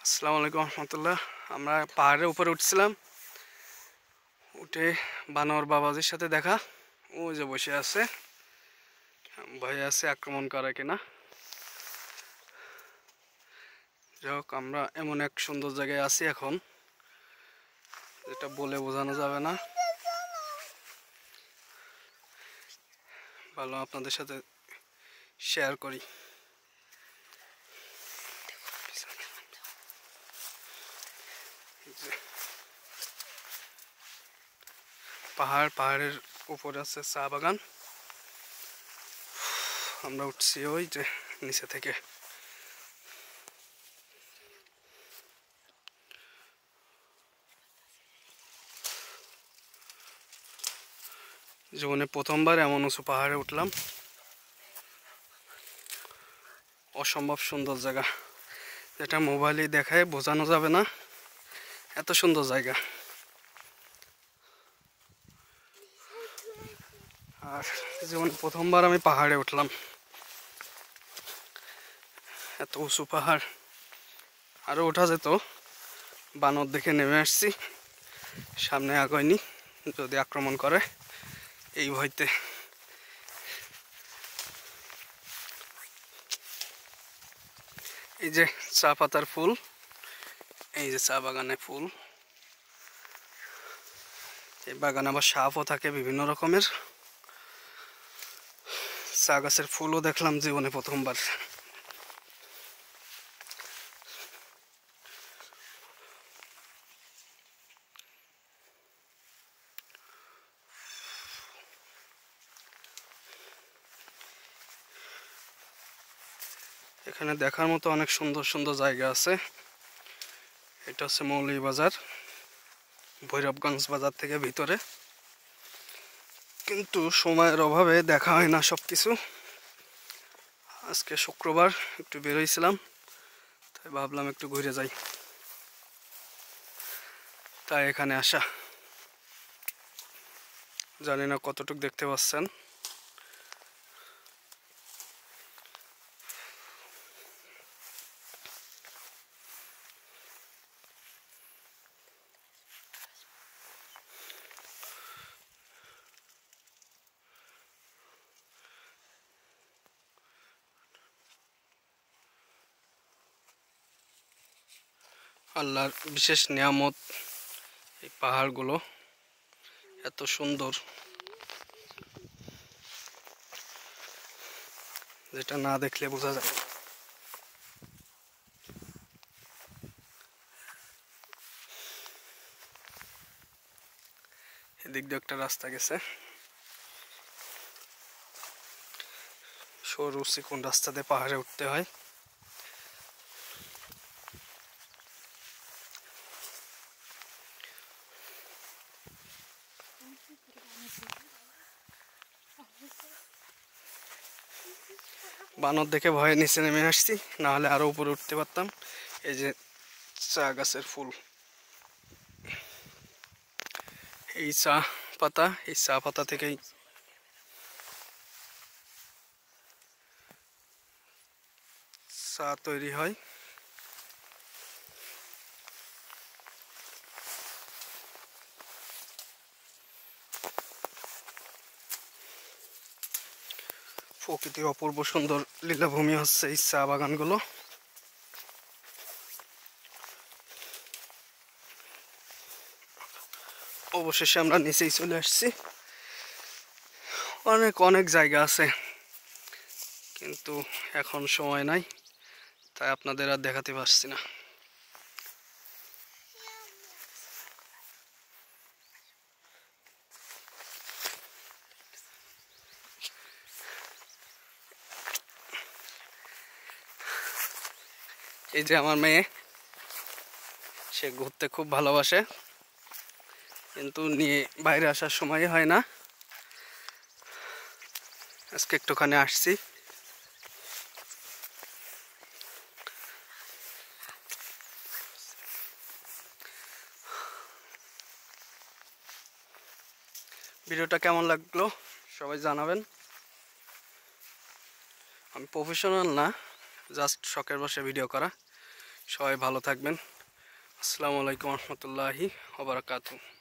আসসালামু আলাইকুম রহমতুল্লাহ। আমরা পাহাড়ের উপরে উঠছিলাম, উঠে বানর বাবাজির সাথে দেখা। ও যে বসে আছে, ভয়ে আছে আক্রমণ করে কিনা। যাই হোক, আমরা এমন এক সুন্দর জায়গায় আছি এখন, যেটা বলে বোঝানো যাবে না। ভালো আপনাদের সাথে শেয়ার করি। পাহাড়ের উপরে আছে চা বাগান। আমরা উঠছি ওই যে নিচে থেকে। জীবনে প্রথমবার এমন উঁচু পাহাড়ে উঠলাম। অসম্ভব সুন্দর জায়গা, যেটা মোবাইলে দেখায় বোঝানো যাবে না, এত সুন্দর জায়গা। আর জীবনে প্রথমবার আমি পাহাড়ে উঠলাম, এত উঁচু পাহাড়। আরও ওঠা যেত, বানর দেখে নেমে আসছি, সামনে আগাইনি, যদি আক্রমণ করে এই ভয়তে। এই যে চা পাতার ফুল, এই যে চা বাগানে ফুল। এই বাগানে আবার সাপও থাকে বিভিন্ন রকমের। চা গাছের ফুলও দেখলাম জীবনে প্রথমবার। এখানে দেখার মতো অনেক সুন্দর সুন্দর জায়গা আছে। এটা হচ্ছে মৌলভীবাজার, ভৈরবগঞ্জ বাজার থেকে ভিতরে, কিন্তু সময়ের অভাবে দেখা হয় না সব কিছু। আজকে শুক্রবার, একটু বেরোইছিলাম, তাই ভাবলাম একটু ঘুরে যাই, তাই এখানে আসা। জানি না কতটুকু দেখতে পাচ্ছেন। আল্লাহর বিশেষ নিয়ামত এই পাহাড়গুলো, এত সুন্দর, যেটা না দেখলে বোঝা যায়। এদিক দিয়ে একটা রাস্তা গেছে, সরু চিকন রাস্তা দিয়ে পাহাড়ে উঠতে হয়। বানর দেখে ভয়ে নিচে নেমে আসছি, না হলে আরো উপরে উঠতে পারতাম। এই যে চা গাছের ফুল, এই চা পাতা, এই চা পাতা থেকেই চা তৈরি হয়। প্রকৃতির অপূর্ব সুন্দর লীলাভূমি হচ্ছে এই চা বাগানগুলো। অবশেষে আমরা নিচেই চলে আসছি। অনেক অনেক জায়গা আছে, কিন্তু এখন সময় নাই, তাই আপনাদের আর দেখাতে পারছি না। এই যে আমার মেয়ে, সে ঘুরতে খুব ভালোবাসে, কিন্তু নিয়ে বাইরে আসার সময় হয় না। আজকে একটুখানি আসছি। ভিডিওটা কেমন লাগলো সবাই জানাবেন। আমি প্রফেশনাল না, জাস্ট শখের বসে ভিডিও করা। সবাই ভালো থাকবেন। আসসালামু আলাইকুম রহমতুল্লাহি ওয়া বারাকাতুহু।